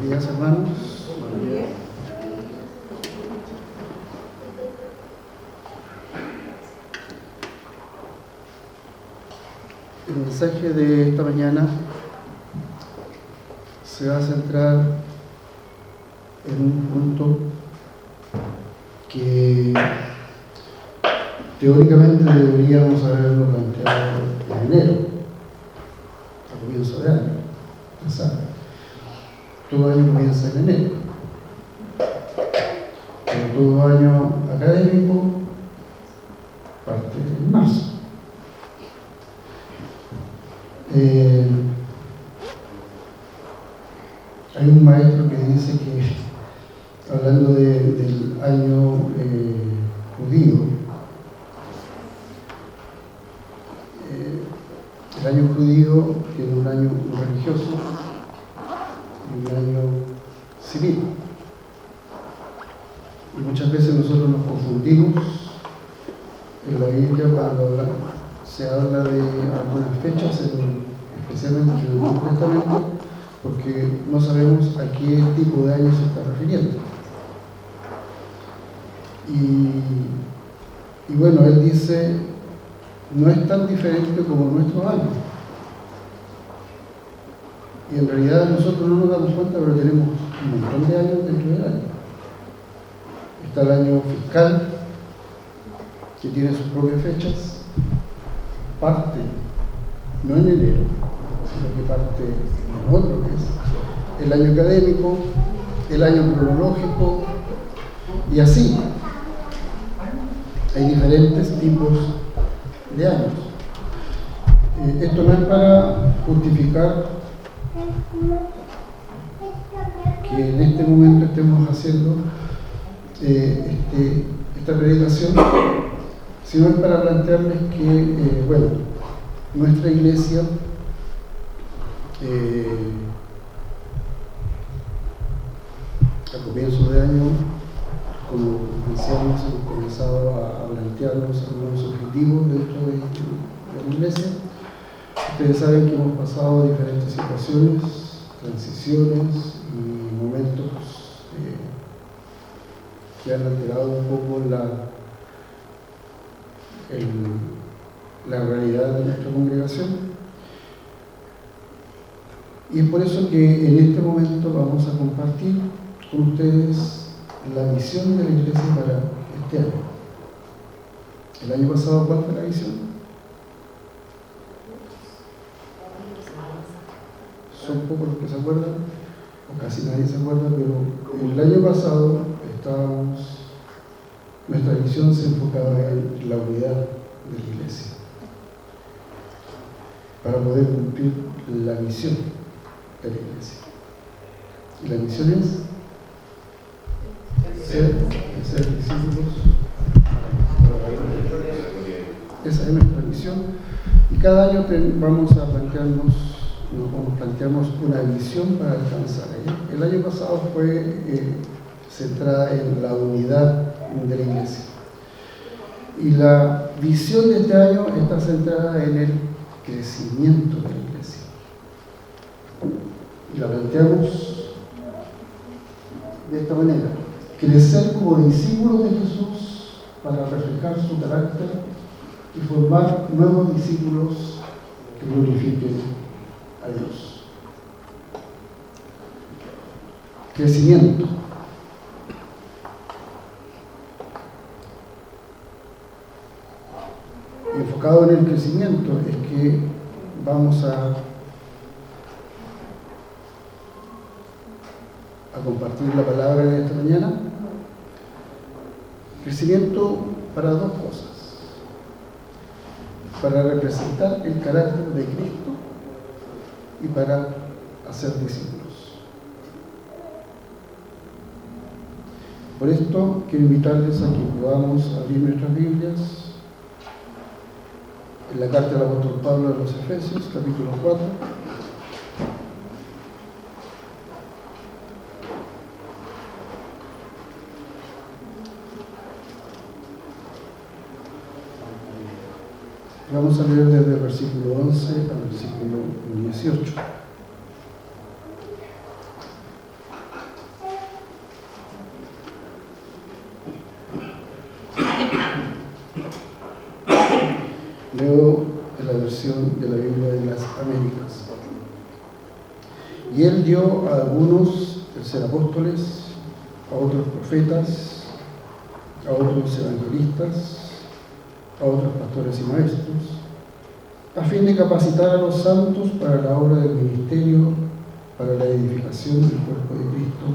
días, hermanos. Buenos días. El mensaje de esta mañana se va a centrar en un punto que teóricamente deberíamos haberlo planteado en enero, a comienzo de año. Usted sabe, todo año comienza en enero, pero todo año académico parte en marzo. Hay un maestro que dice que, hablando del año judío, el año judío tiene un año religioso y un año civil. Y muchas veces nosotros nos confundimos en la Biblia cuando se habla de algunas fechas, especialmente en el Nuevo Testamento, porque no sabemos a qué tipo de año se está refiriendo. Y bueno, él dice, no es tan diferente como nuestro año. Y en realidad nosotros no nos damos cuenta, pero tenemos un montón de años dentro del año. Está el año fiscal, que tiene sus propias fechas, parte, no en enero, sino que parte en otro, que es el año académico, el año cronológico, y así. Hay diferentes tipos de años. Esto no es para justificar que en este momento estemos haciendo esta predicación, sino es para plantearles que, bueno, nuestra iglesia a comienzos de año, como ancianos, hemos comenzado a plantearnos algunos objetivos dentro de la iglesia. Ustedes saben que hemos pasado diferentes situaciones, transiciones y momentos que han alterado un poco la realidad de nuestra congregación. Y es por eso que en este momento vamos a compartir con ustedes la visión de la iglesia para este año. El año pasado, ¿cuál fue la visión? Son pocos los que se acuerdan, o casi nadie se acuerda, pero el año pasado nuestra visión se enfocaba en la unidad de la iglesia, para poder cumplir la misión de la iglesia. Y la misión es ser discípulos. Esa es nuestra misión. Y cada año vamos a plantearnos una visión para alcanzar ella. El año pasado fue centrada en la unidad de la iglesia. Y la visión de este año está centrada en el crecimiento de la iglesia. Y la planteamos de esta manera: crecer como discípulos de Jesús para reflejar su carácter y formar nuevos discípulos que glorifiquen a Dios. Crecimiento. Enfocado en el crecimiento es que vamos a compartir la palabra de esta mañana. Crecimiento para dos cosas: para representar el carácter de Cristo y para hacer discípulos. Por esto quiero invitarles a que podamos abrir nuestras Biblias en la carta del apóstol Pablo a los Efesios, capítulo 4. Vamos a leer desde el versículo 11 al versículo 18. Y Él dio a algunos el ser apóstoles, a otros profetas, a otros evangelistas, a otros pastores y maestros, a fin de capacitar a los santos para la obra del ministerio, para la edificación del cuerpo de Cristo,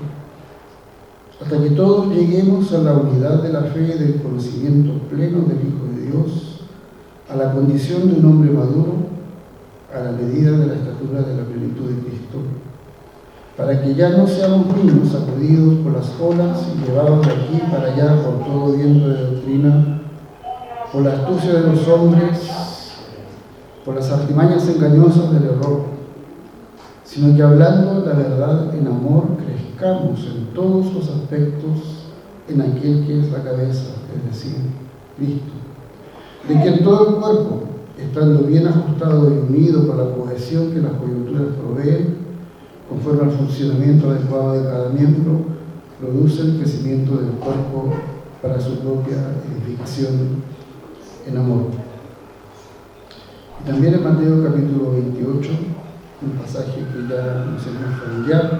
hasta que todos lleguemos a la unidad de la fe y del conocimiento pleno del Hijo de Dios, a la condición de un hombre maduro, a la medida de la estatura de la plenitud de Cristo, para que ya no seamos niños sacudidos por las olas y llevados de aquí para allá por todo viento de doctrina, por la astucia de los hombres, por las artimañas engañosas del error, sino que hablando la verdad en amor crezcamos en todos los aspectos en aquel que es la cabeza, es decir, Cristo, de quien todo el cuerpo, estando bien ajustado y unido por la cohesión que las coyunturas proveen, conforme al funcionamiento adecuado de cada miembro, produce el crecimiento del cuerpo para su propia edificación en amor. Y también en Mateo capítulo 28, un pasaje que ya nos es muy familiar,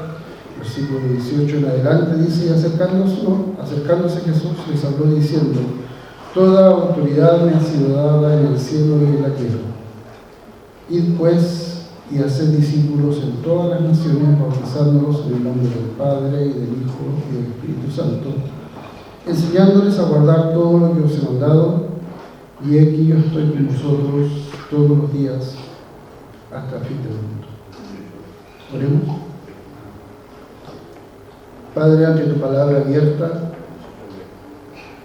versículo 18 en adelante, dice: y acercándose Jesús les habló diciendo: toda autoridad me ha sido dada en el cielo y en la tierra. Id pues y hacer discípulos en todas las naciones, bautizándolos en el nombre del Padre, y del Hijo, y del Espíritu Santo, enseñándoles a guardar todo lo que os he mandado, y aquí yo estoy con vosotros todos los días hasta el fin del mundo. Oremos. Padre, ante tu palabra abierta,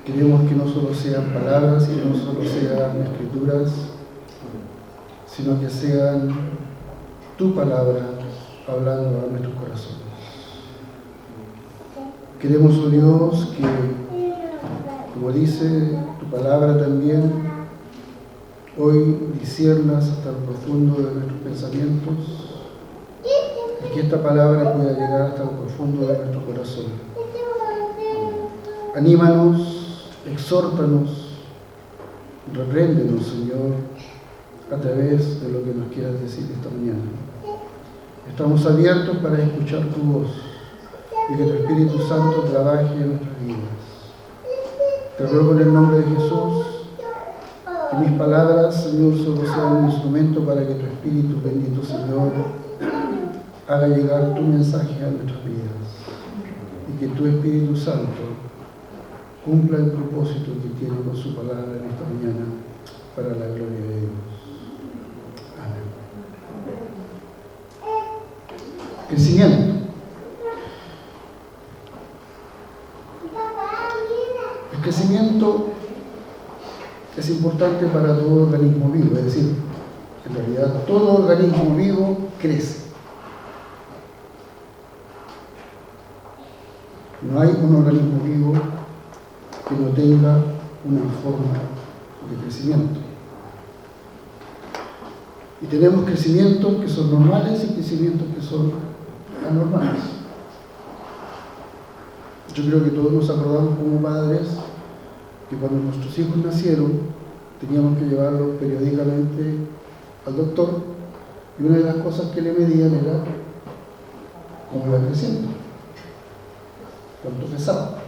queremos que no solo sean palabras y no solo sean escrituras, sino que sean tu palabra hablando a nuestros corazones. Queremos, oh Dios, que, como dice tu palabra también, hoy disciernas hasta el profundo de nuestros pensamientos, y que esta palabra pueda llegar hasta el profundo de nuestro corazón. Anímanos, exhórtanos, repréndenos, Señor, a través de lo que nos quieras decir esta mañana. Estamos abiertos para escuchar tu voz y que tu Espíritu Santo trabaje en nuestras vidas. Te ruego en el nombre de Jesús que mis palabras, Señor, solo sean un instrumento para que tu Espíritu bendito, Señor, haga llegar tu mensaje a nuestras vidas y que tu Espíritu Santo cumpla el propósito que tiene con su palabra en esta mañana para la gloria de Dios. Crecimiento. El crecimiento es importante para todo organismo vivo, es decir, en realidad todo organismo vivo crece. No hay un organismo vivo que no tenga una forma de crecimiento. Y tenemos crecimientos que son normales y crecimientos que son anormales. Yo creo que todos nos acordamos como padres que cuando nuestros hijos nacieron teníamos que llevarlos periódicamente al doctor, y una de las cosas que le medían era cómo iba creciendo, cuánto pesaba.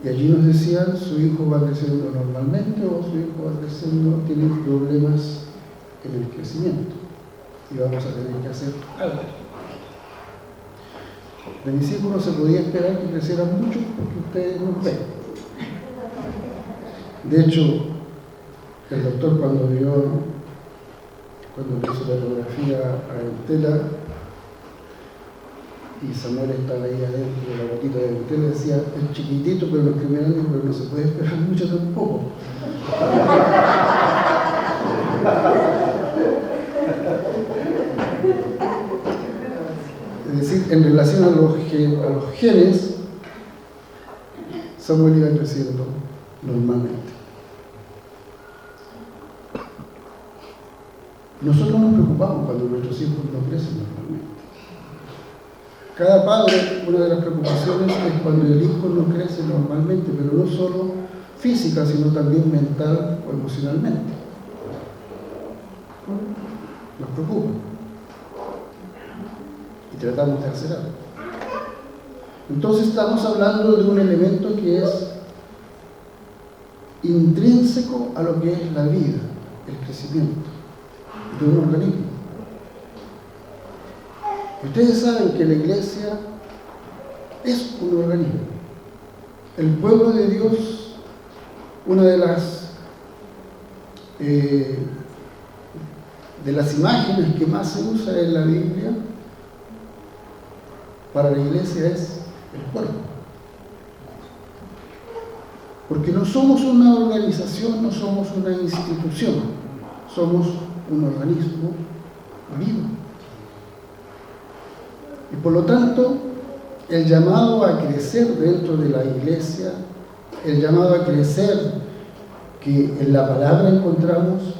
Y allí nos decían: su hijo va creciendo normalmente o su hijo va creciendo, tiene problemas en el crecimiento y vamos a tener que hacer algo. De mis hijos no se podía esperar que crecieran mucho porque ustedes no ven. De hecho, el doctor cuando hizo la ecografía a Entela y Samuel estaba ahí adentro de la botita de Entela, decía: es chiquitito, pero los primeros años, pero no se puede esperar mucho tampoco. Es decir, en relación a los genes, Samuel iba creciendo normalmente. Nosotros nos preocupamos cuando nuestros hijos no crecen normalmente. Cada padre, una de las preocupaciones es cuando el hijo no crece normalmente, pero no solo física, sino también mental o emocionalmente. Nos preocupa. Y tratamos de hacer algo. Entonces estamos hablando de un elemento que es intrínseco a lo que es la vida, el crecimiento de un organismo. Ustedes saben que la iglesia es un organismo. El pueblo de Dios, una de las imágenes que más se usa en la Biblia para la iglesia es el cuerpo. Porque no somos una organización, no somos una institución, somos un organismo vivo. Y por lo tanto, el llamado a crecer dentro de la iglesia, el llamado a crecer que en la palabra encontramos,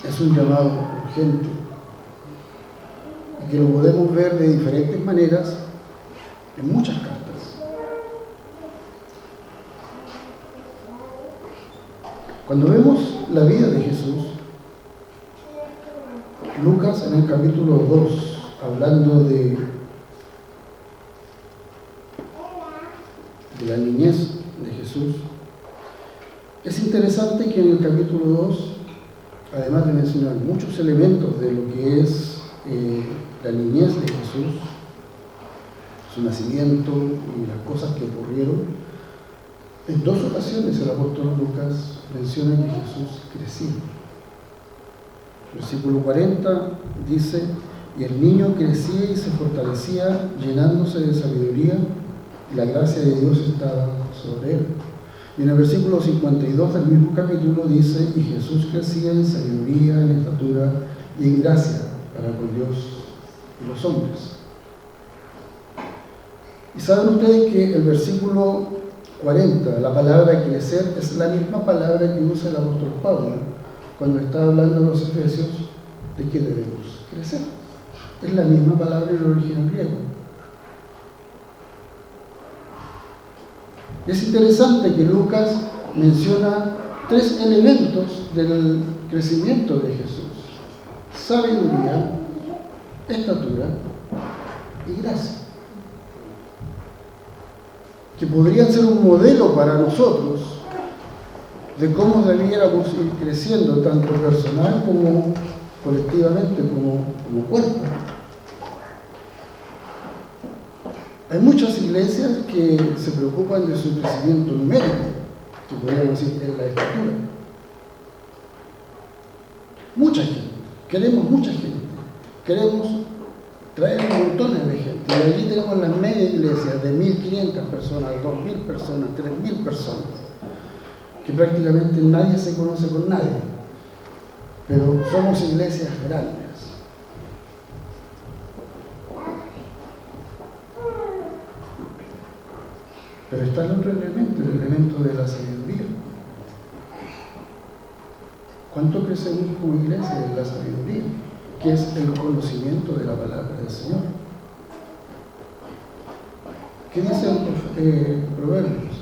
es un llamado urgente. Y que lo podemos ver de diferentes maneras en muchas cartas. Cuando vemos la vida de Jesús, Lucas en el capítulo 2, hablando de la niñez de Jesús, es interesante que en el capítulo 2, además de mencionar muchos elementos de lo que es la niñez de Jesús, su nacimiento y las cosas que ocurrieron, en 2 ocasiones el apóstol Lucas menciona que Jesús crecía. Versículo 40 dice: y el niño crecía y se fortalecía, llenándose de sabiduría, y la gracia de Dios estaba sobre él. Y en el versículo 52 del mismo capítulo dice: y Jesús crecía en sabiduría, en estatura y en gracia para con Dios y los hombres. Y saben ustedes que el versículo 40, la palabra crecer, es la misma palabra que usa el apóstol Pablo cuando está hablando a los efesios de que debemos crecer. Es la misma palabra en el original griego. Es interesante que Lucas menciona 3 elementos del crecimiento de Jesús: sabiduría, estatura y gracia, que podrían ser un modelo para nosotros de cómo debiéramos ir creciendo, tanto personal como colectivamente, como cuerpo. Hay muchas iglesias que se preocupan de su crecimiento numérico, que podríamos decir en la estatura. Mucha gente, queremos mucha gente, queremos traer montones de gente. Y allí tenemos las media iglesias de 1.500 personas, 2.000 personas, 3.000 personas, que prácticamente nadie se conoce con nadie, pero somos iglesias grandes. Pero está el otro elemento, el elemento de la sabiduría. ¿Cuánto crecemos como iglesia en la sabiduría? Que es el conocimiento de la palabra del Señor. ¿Qué dice el Proverbios?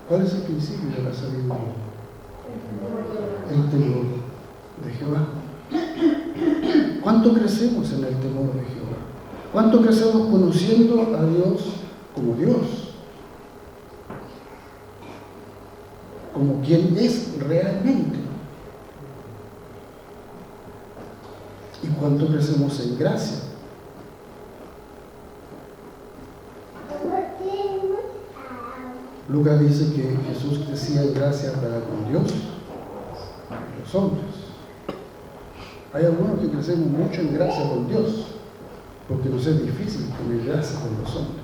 ¿Cuál es el principio de la sabiduría? El temor de Jehová. ¿Cuánto crecemos en el temor de Jehová? ¿Cuánto crecemos conociendo a Dios como Dios? Como quien es realmente. ¿Y cuánto crecemos en gracia? Lucas dice que Jesús crecía en gracia para con Dios y los hombres. Hay algunos que crecemos mucho en gracia con Dios, porque nos es difícil tener gracia con los hombres.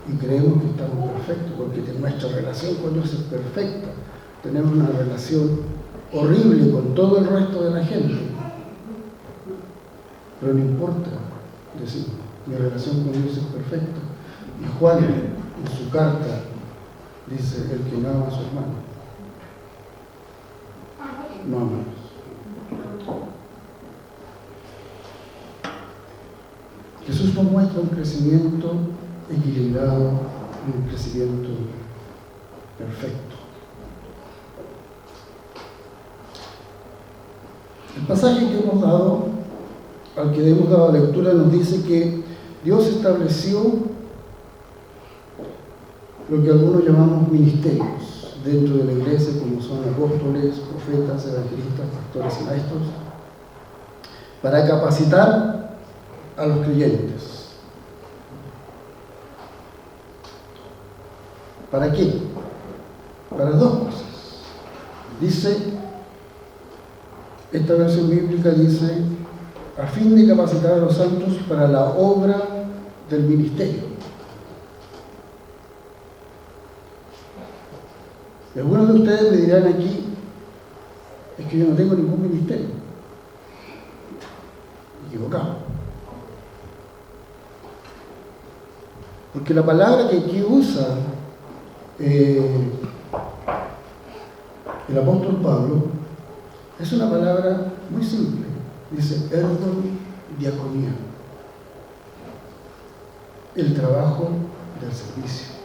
Y creemos que estamos perfectos, porque nuestra relación con Dios es perfecta. Tenemos una relación horrible con todo el resto de la gente. Pero no importa decir, mi relación con Dios es perfecta. Y Juan, en su carta, dice: el que no ama a su hermano, no ama a Dios. Jesús nos muestra un crecimiento equilibrado, un crecimiento perfecto. El pasaje que hemos dado, al que hemos dado lectura, nos dice que Dios estableció lo que algunos llamamos ministerios dentro de la iglesia, como son apóstoles, profetas, evangelistas, pastores y maestros, para capacitar a los creyentes. ¿Para qué? Para dos cosas. Dice, esta versión bíblica dice, a fin de capacitar a los santos para la obra del ministerio. Y algunos de ustedes me dirán aquí, es que yo no tengo ningún ministerio. Equivocado. Porque la palabra que aquí usa el apóstol Pablo es una palabra muy simple. Dice, erdon diaconía. El trabajo del servicio.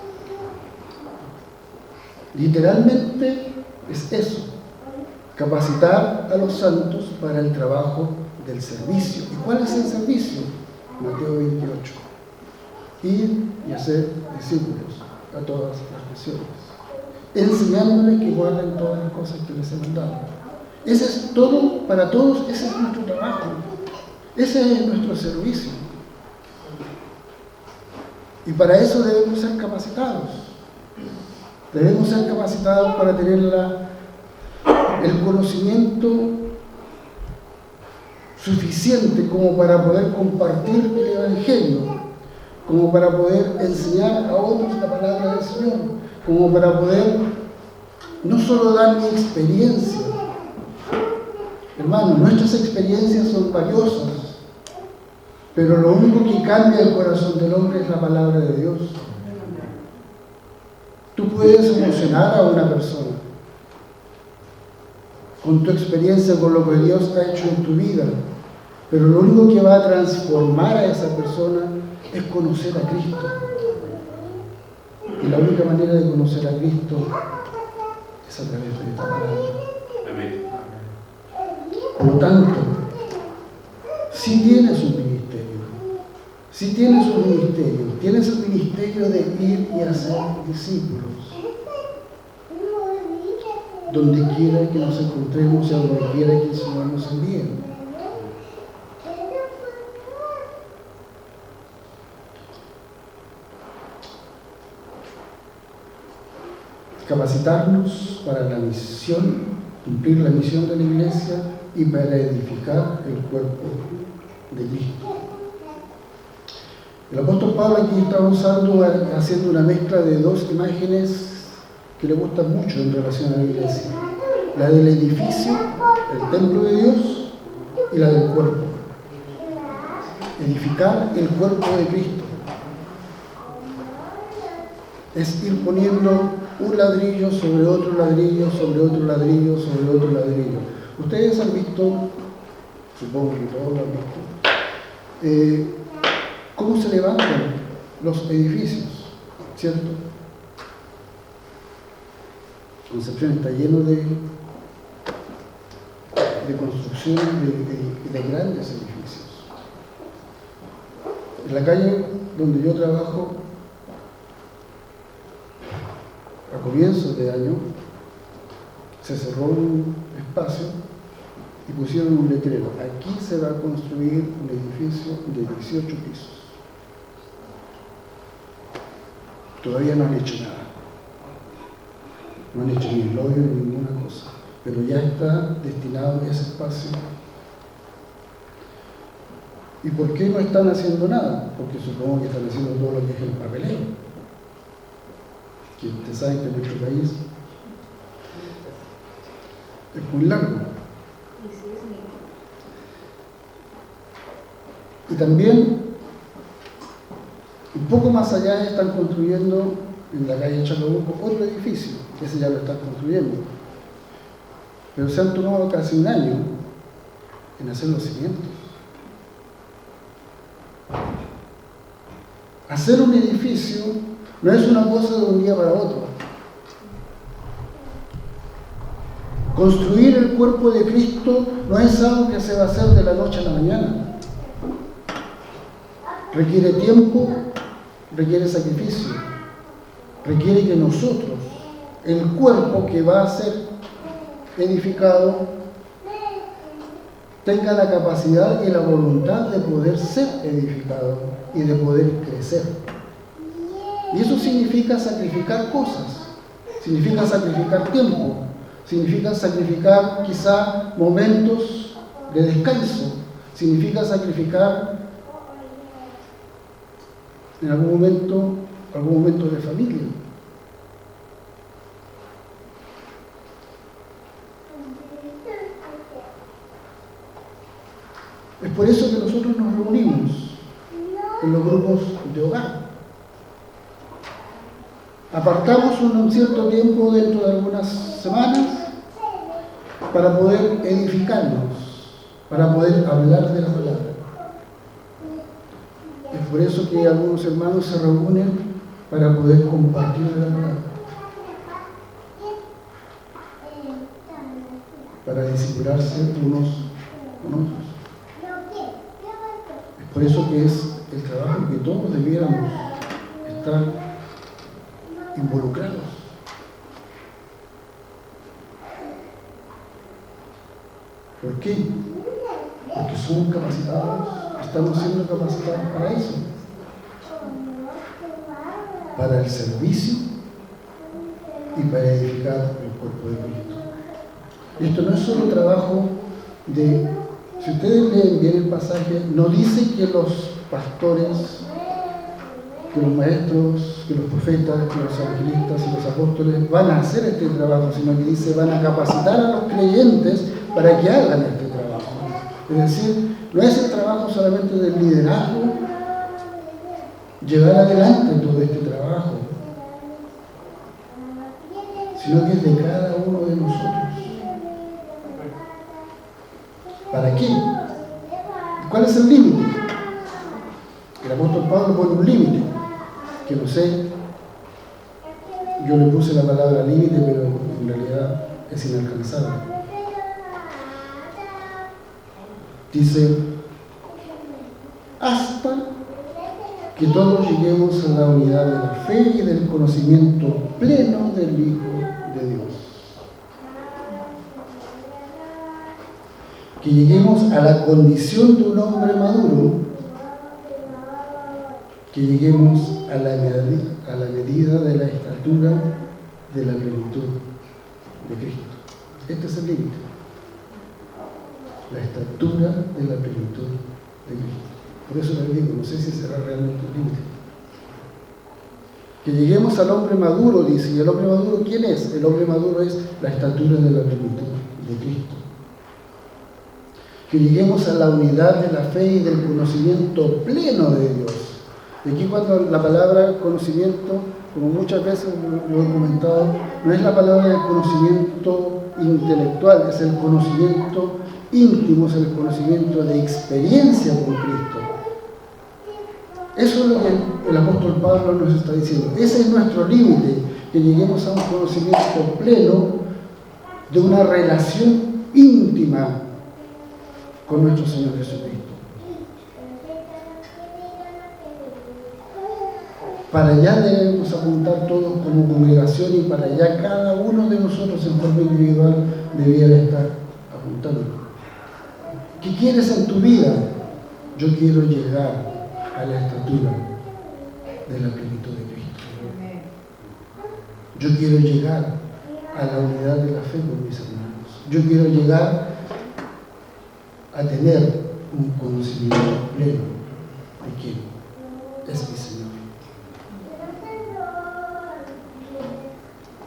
Literalmente es eso, capacitar a los santos para el trabajo del servicio. ¿Y cuál es el servicio? Mateo 28. Ir y hacer discípulos a todas las naciones, enseñándoles que guarden todas las cosas que les he mandado. Ese es todo, para todos, ese es nuestro trabajo, ese es nuestro servicio. Y para eso debemos ser capacitados. Debemos ser capacitados para tener el conocimiento suficiente como para poder compartir el Evangelio, como para poder enseñar a otros la palabra del Señor, como para poder no solo dar mi experiencia. Hermanos, nuestras experiencias son valiosas, pero lo único que cambia el corazón del hombre es la palabra de Dios. Tú puedes emocionar a una persona con tu experiencia, con lo que Dios ha hecho en tu vida, pero lo único que va a transformar a esa persona es conocer a Cristo. Y la única manera de conocer a Cristo es a través de esta palabra. Amén. Por lo tanto, si tienes un ministerio, tienes el ministerio de ir y hacer discípulos. Donde quiera que nos encontremos y a donde quiera que el Señor nos envíe. Capacitarnos para la misión, cumplir la misión de la iglesia y para edificar el cuerpo de Cristo. El apóstol Pablo aquí está haciendo una mezcla de dos imágenes que le gustan mucho en relación a la iglesia. La del edificio, el templo de Dios, y la del cuerpo. Edificar el cuerpo de Cristo es ir poniendo un ladrillo sobre otro ladrillo, sobre otro ladrillo, sobre otro ladrillo. Ustedes han visto, supongo que todos lo han visto, cómo se levantan los edificios, ¿cierto? Concepción está lleno de construcciones de grandes edificios. En la calle donde yo trabajo, a comienzos de año, se cerró un espacio y pusieron un letrero. Aquí se va a construir un edificio de 18 pisos. Todavía no han hecho nada. No han hecho ni el hoyo ni ninguna cosa. Pero ya está destinado ese espacio. ¿Y por qué no están haciendo nada? Porque supongo que están haciendo todo lo que es el papeleo. Que ustedes saben que en nuestro país es muy largo. Y también, un poco más allá, están construyendo en la calle Chacabuco otro edificio, ese ya lo están construyendo. Pero se han tomado casi un año en hacer los cimientos. Hacer un edificio no es una cosa de un día para otro. Construir el cuerpo de Cristo no es algo que se va a hacer de la noche a la mañana. Requiere tiempo, requiere sacrificio, requiere que nosotros, el cuerpo que va a ser edificado, tenga la capacidad y la voluntad de poder ser edificado y de poder crecer. Y eso significa sacrificar cosas, significa sacrificar tiempo, significa sacrificar quizá momentos de descanso, significa sacrificar en algún momento de familia. Es por eso que nosotros nos reunimos en los grupos de hogar. Apartamos un cierto tiempo dentro de algunas semanas para poder edificarnos, para poder hablar de la palabra. Es por eso que algunos hermanos se reúnen para poder compartir la palabra, para discipularse unos con otros. Es por eso que es el trabajo que todos debiéramos estar involucrados. ¿Por qué? Porque somos capacitados, estamos siendo capacitados para eso, para el servicio y para edificar el cuerpo de Cristo. Y esto no es solo trabajo de, si ustedes leen bien el pasaje, no dice que los pastores, que los maestros, que los profetas, que los evangelistas y los apóstoles van a hacer este trabajo, sino que dice van a capacitar a los creyentes para que hagan este trabajo. Es decir, no es el trabajo solamente del liderazgo, llevar adelante todo este trabajo, sino que es de cada uno de nosotros. ¿Para qué? ¿Cuál es el límite? El apóstol Pablo pone un límite, que no sé, yo le puse la palabra límite, pero en realidad es inalcanzable. Dice, hasta que todos lleguemos a la unidad de la fe y del conocimiento pleno del Hijo de Dios. Que lleguemos a la condición de un hombre maduro, que lleguemos a la medida de la estatura de la plenitud de Cristo. Este es el límite. La estatura de la plenitud de Cristo. Por eso les digo, no sé si será realmente el límite. Que lleguemos al hombre maduro, dice. ¿Y el hombre maduro quién es? El hombre maduro es la estatura de la plenitud de Cristo. Que lleguemos a la unidad de la fe y del conocimiento pleno de Dios. Y aquí cuando la palabra conocimiento, como muchas veces lo he comentado, no es la palabra de conocimiento intelectual, es el conocimiento íntimo, es el conocimiento de experiencia con Cristo. Eso es lo que el apóstol Pablo nos está diciendo. Ese es nuestro límite, que lleguemos a un conocimiento pleno de una relación íntima con nuestro Señor Jesucristo. Para allá debemos apuntar todos como congregación y para allá cada uno de nosotros en forma individual debiera estar apuntando. ¿Qué quieres en tu vida? Yo quiero llegar a la estatura de la plenitud de Cristo. Yo quiero llegar a la unidad de la fe con mis hermanos. Yo quiero llegar a tener un conocimiento pleno de quién es mi Señor.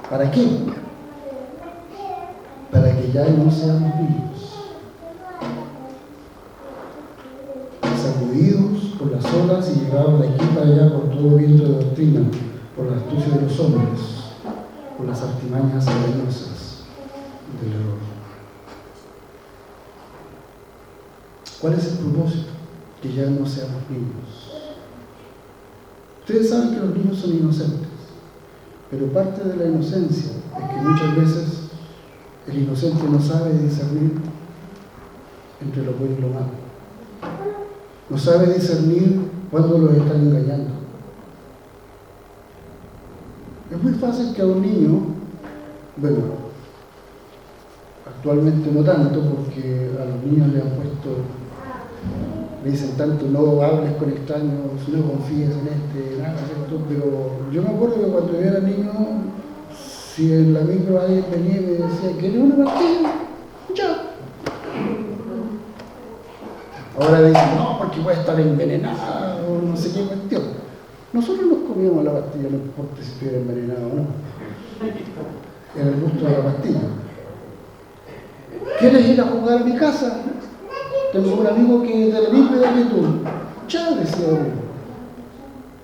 ¿Para qué? Para que ya no seamos niños, sacudidos por las olas y llevados de aquí para allá por todo viento de doctrina, por la astucia de los hombres, por las artimañas engañosas del error. ¿Cuál es el propósito? Que ya no seamos niños. Ustedes saben que los niños son inocentes, pero parte de la inocencia es que muchas veces el el inocente no sabe discernir entre lo bueno y lo malo. No sabe discernir cuando los están engañando. Es muy fácil que a un niño, bueno, actualmente no tanto, porque a los niños le dicen tanto, no hables con extraños, no confíes en nada, ¿cierto? Pero yo me acuerdo que cuando yo era niño, si en la micro alguien venía y me decía, ¿quieres una pastilla? Ya. Ahora le dicen, no, porque puede estar envenenada o no sé qué cuestión. Nosotros nos comíamos la pastilla, no importa si estuviera envenenada o no. Era el gusto de la pastilla. ¿Quieres ir a jugar a mi casa? Tengo un amigo que es de la misma edad que tú. Ya, decía uno.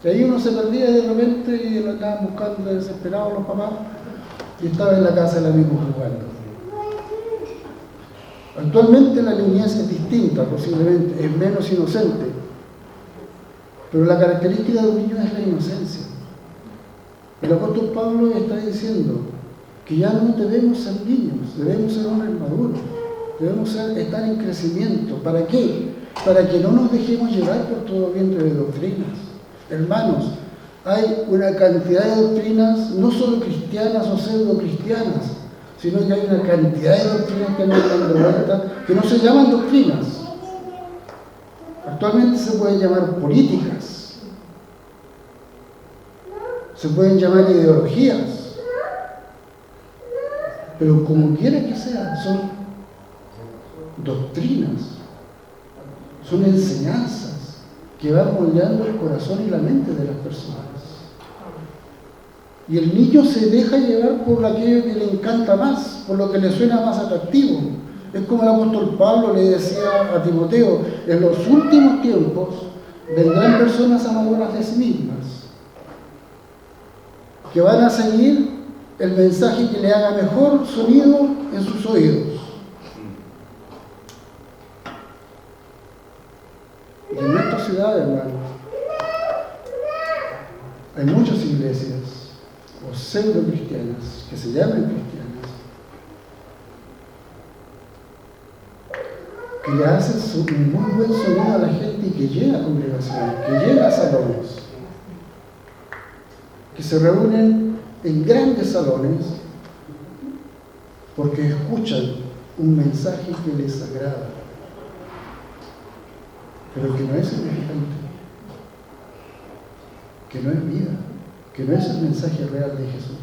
Y ahí uno se perdía de repente y lo andaban buscando desesperados los papás y estaba en la casa del amigo jugando. Actualmente la niñez es distinta, posiblemente, es menos inocente, pero la característica de un niño es la inocencia. El apóstol Pablo está diciendo que ya no debemos ser niños, debemos ser hombres maduros, debemos estar en crecimiento. ¿Para qué? Para que no nos dejemos llevar por todo viento de doctrinas. Hermanos, hay una cantidad de doctrinas, no solo cristianas o pseudo cristianas, sino que hay una cantidad de doctrinas que andan dando vuelta, que no se llaman doctrinas. Actualmente se pueden llamar políticas, se pueden llamar ideologías, pero como quiera que sea, son doctrinas, son enseñanzas que van moldeando el corazón y la mente de las personas. Y el niño se deja llevar por aquello que le encanta más, por lo que le suena más atractivo. Es como el apóstol Pablo le decía a Timoteo, en los últimos tiempos vendrán personas amadoras de sí mismas, que van a seguir el mensaje que le haga mejor sonido en sus oídos. Y en nuestra ciudad, hermanos, hay muchas iglesias o pseudo cristianas que se llaman cristianas, que le hacen un muy buen sonido a la gente y que llega a congregaciones, que llega a salones, que se reúnen en grandes salones porque escuchan un mensaje que les agrada, pero que no es edificante, que no es vida, que no es el mensaje real de Jesús.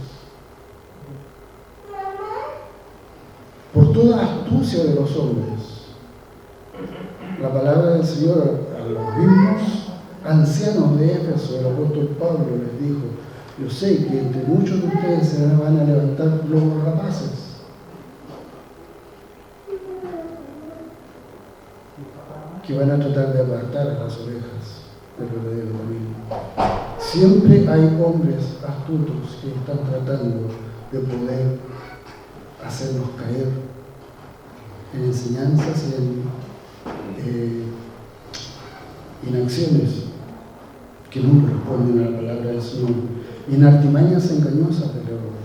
Por toda astucia de los hombres, la palabra del Señor a los mismos ancianos de Éfeso, el apóstol Pablo les dijo: yo sé que entre muchos de ustedes se van a levantar lobos rapaces. Que van a tratar de apartar a las ovejas del verdadero camino. Siempre hay hombres astutos que están tratando de poder hacernos caer en enseñanzas y en acciones que no corresponden a la palabra del Señor, y en artimañas engañosas del error.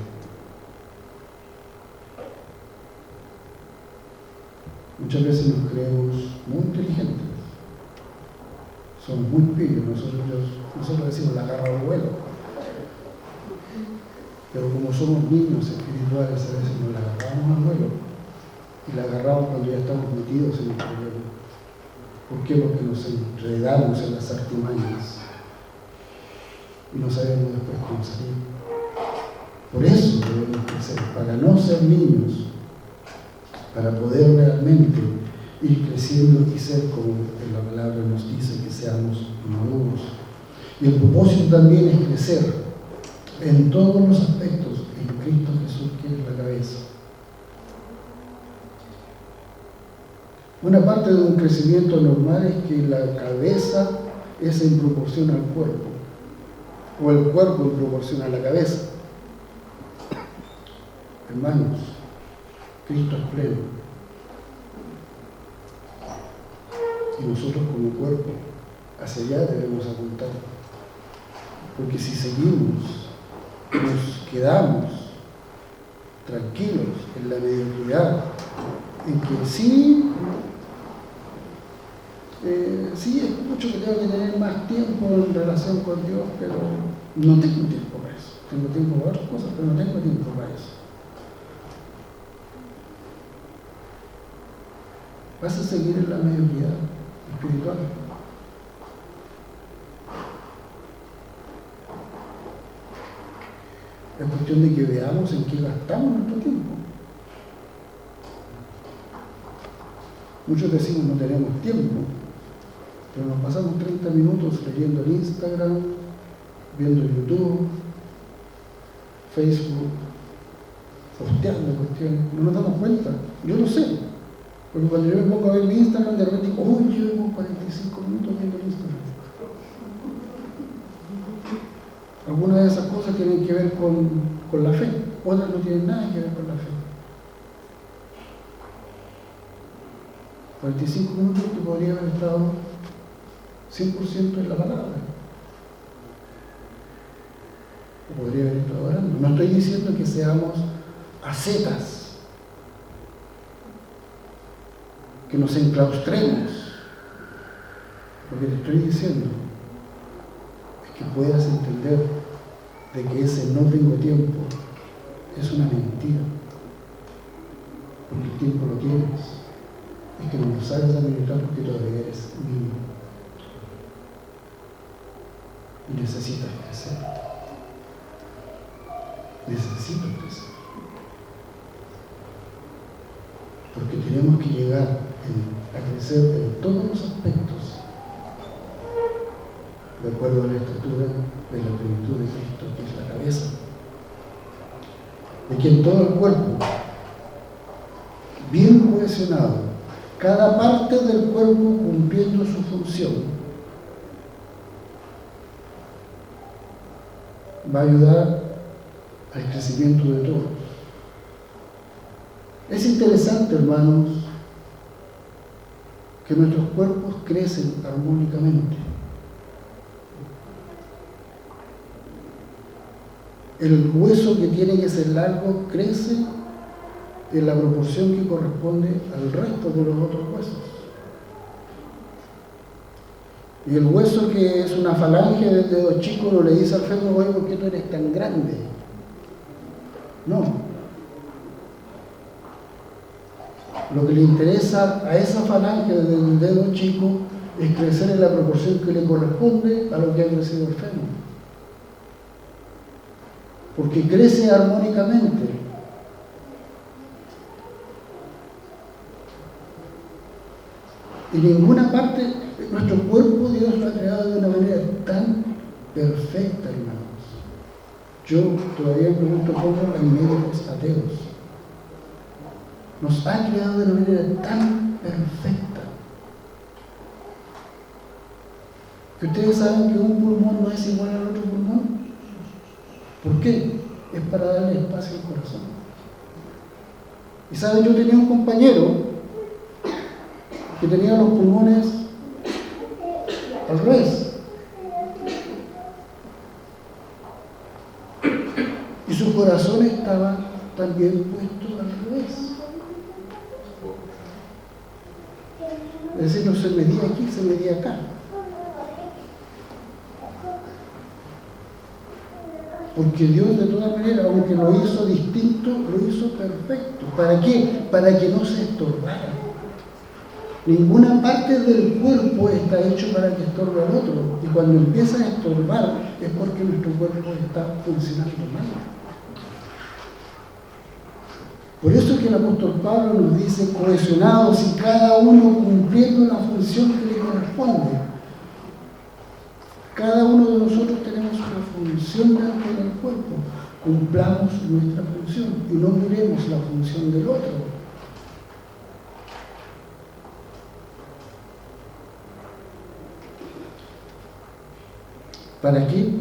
Muchas veces nos creemos muy inteligentes, somos muy pillos, nosotros decimos la garra al vuelo, pero como somos niños espirituales, a veces nos la agarramos al vuelo y la agarramos cuando ya estamos metidos en el problema. ¿Por qué? Porque nos enredamos en las artimañas y no sabemos después cómo salir. Por eso debemos crecer, para no ser niños, para poder realmente ir creciendo y ser como la palabra nos dice que seamos maduros. Y el propósito también es crecer en todos los aspectos en Cristo Jesús, que es la cabeza. Una parte de un crecimiento normal es que la cabeza es en proporción al cuerpo, o el cuerpo en proporción a la cabeza. Hermanos, Cristo es pleno. Y nosotros como cuerpo, hacia allá debemos apuntar. Porque si seguimos, nos quedamos tranquilos, en la mediocridad, en que sí escucho que tengo que tener más tiempo en relación con Dios, pero no tengo tiempo para eso. Tengo tiempo para otras cosas, pero no tengo tiempo para eso. Vas a seguir en la mediocridad espiritual. Es cuestión de que veamos en qué gastamos nuestro tiempo. Muchos decimos no tenemos tiempo, pero nos pasamos 30 minutos leyendo el Instagram, viendo YouTube, Facebook, posteando cuestiones. No nos damos cuenta. Yo lo sé. Porque cuando yo me pongo a ver mi Instagram, de repente digo, uy, llevo 45 minutos viendo el Instagram. Algunas de esas cosas tienen que ver con la fe, otras no tienen nada que ver con la fe. 45 minutos que podría haber estado 100% en la palabra. O podría haber estado orando. No estoy diciendo que seamos ascetas, que nos enclaustremos. Lo que te estoy diciendo es que puedas entender de que ese no tengo tiempo es una mentira. Porque el tiempo lo tienes. Es que no lo sabes administrar porque todavía eres niño. Y necesitas crecer. Necesito crecer. Porque tenemos que llegar a crecer en todos los aspectos, de acuerdo a la estatura de la plenitud de Cristo, que es la cabeza, de quien todo el cuerpo, bien cohesionado, cada parte del cuerpo cumpliendo su función, va a ayudar al crecimiento de todos. Es interesante, hermanos, que nuestros cuerpos crecen armónicamente. El hueso que tiene que ser largo crece en la proporción que corresponde al resto de los otros huesos. Y el hueso que es una falange del dedo chico no le dice al fémur, oye, ¿por qué tú eres tan grande? No. Lo que le interesa a esa falange del dedo chico es crecer en la proporción que le corresponde a lo que ha crecido el fémur. Porque crece armónicamente. En ninguna parte, nuestro cuerpo Dios lo ha creado de una manera tan perfecta, hermanos. Yo todavía me pregunto cómo hay médicos ateos. Nos ha creado de una manera tan perfecta que ustedes saben que un pulmón no es igual al otro pulmón. ¿Por qué? Es para darle espacio al corazón. Y saben, yo tenía un compañero que tenía los pulmones al revés. Y su corazón estaba también puesto al revés. Es decir, no se medía aquí, se medía acá. Porque Dios de todas maneras, aunque lo hizo distinto, lo hizo perfecto. ¿Para qué? Para que no se estorbara. Ninguna parte del cuerpo está hecho para que estorbe al otro. Y cuando empieza a estorbar es porque nuestro cuerpo está funcionando mal. Por eso es que el apóstol Pablo nos dice cohesionados y cada uno cumpliendo la función que le corresponde. Cada uno de nosotros tenemos una función dentro del cuerpo. Cumplamos nuestra función y no miremos la función del otro. ¿Para qué?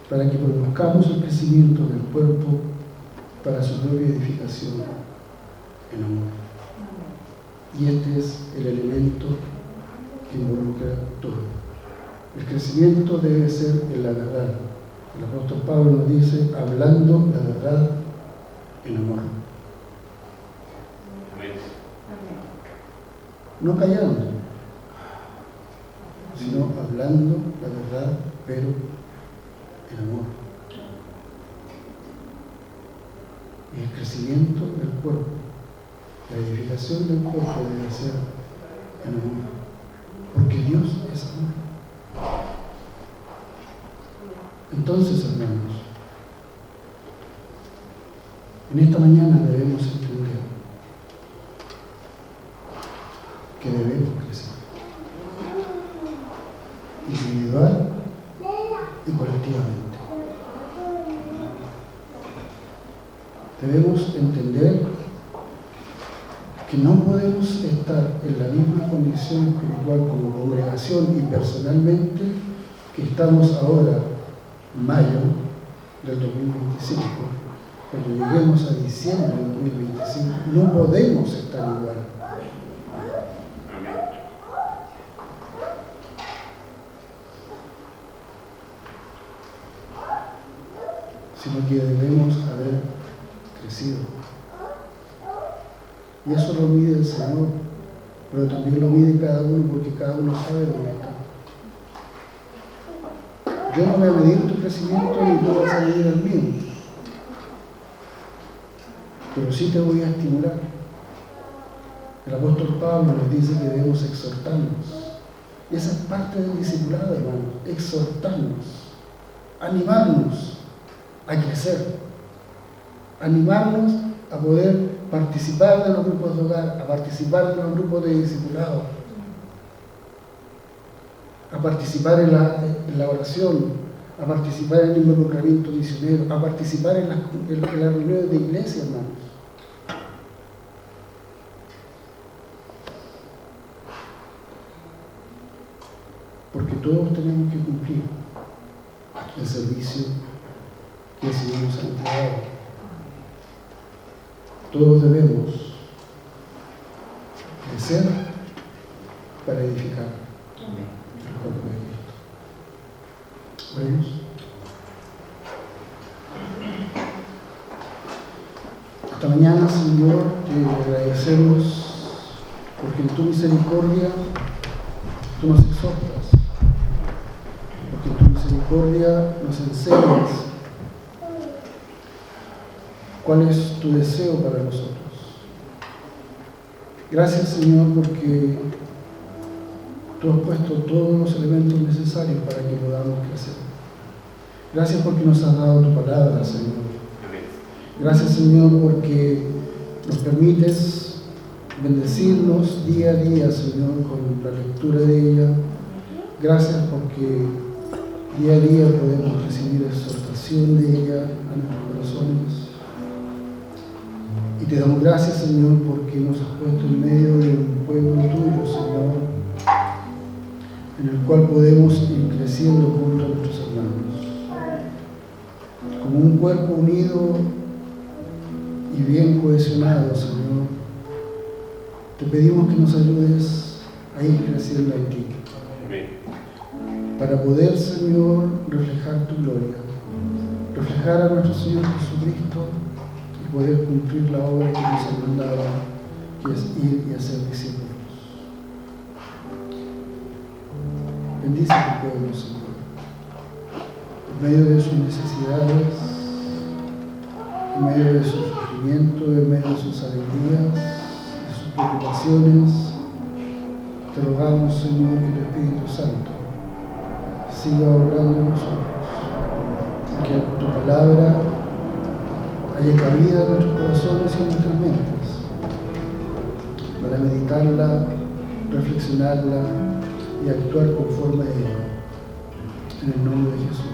Para que produzcamos el crecimiento del cuerpo para su propia edificación en amor. Y este es el elemento que involucra todo. El crecimiento debe ser en la verdad. El apóstol Pablo nos dice, hablando la verdad en amor. No callando, sino hablando la verdad, pero en amor. Y el crecimiento del cuerpo, la edificación del cuerpo debe ser en amor, porque Dios es amor. Entonces, hermanos, en esta mañana debemos entender que debemos crecer, individual y colectivamente. Debemos entender que no podemos estar en la misma condición espiritual como congregación y personalmente que estamos ahora, en mayo del 2025, cuando lleguemos a diciembre del 2025, no podemos estar igual. Sino que debemos haber crecido. Y eso lo mide el Señor, pero también lo mide cada uno, porque cada uno sabe dónde está. Yo no voy a medir tu crecimiento ni tú vas a medir el mío, pero sí te voy a estimular. El apóstol Pablo nos dice que debemos exhortarnos. Y esa es parte del discipulado, hermanos, exhortarnos, animarnos a crecer, animarnos a poder participar de los grupos de hogar, a participar de los grupos de discipulado, a participar en la oración, a participar en el involucramiento misionero, a participar en las reuniones de iglesia, hermanos. Porque todos tenemos que cumplir el servicio que el Señor nos ha entregado. Todos debemos crecer para edificar el cuerpo de Cristo. ¿Vemos? Esta mañana, Señor, te agradecemos porque en tu misericordia tú nos exhortas, porque en tu misericordia nos enseñas cuál es tu deseo para nosotros. Gracias, Señor, porque tú has puesto todos los elementos necesarios para que podamos crecer. Gracias porque nos has dado tu palabra, Señor. Gracias, Señor, porque nos permites bendecirnos día a día, Señor, con la lectura de ella. Gracias porque día a día podemos recibir exhortación de ella a nuestros corazones. Y te damos gracias, Señor, porque nos has puesto en medio de un pueblo tuyo, Señor, en el cual podemos ir creciendo junto a nuestros hermanos. Como un cuerpo unido y bien cohesionado, Señor, te pedimos que nos ayudes a ir creciendo en ti. Para poder, Señor, reflejar tu gloria, reflejar a nuestro Señor Jesucristo, poder cumplir la obra que nos ha mandado, que es ir y hacer discípulos. Bendice a tu pueblo, Señor, en medio de sus necesidades, en medio de su sufrimiento, en medio de sus alegrías, de sus preocupaciones. Te rogamos, Señor, que el Espíritu Santo siga obrando en nosotros, que tu palabra haya cabida en nuestros corazones y en nuestras mentes, para meditarla, reflexionarla y actuar conforme a ella. En el nombre de Jesús.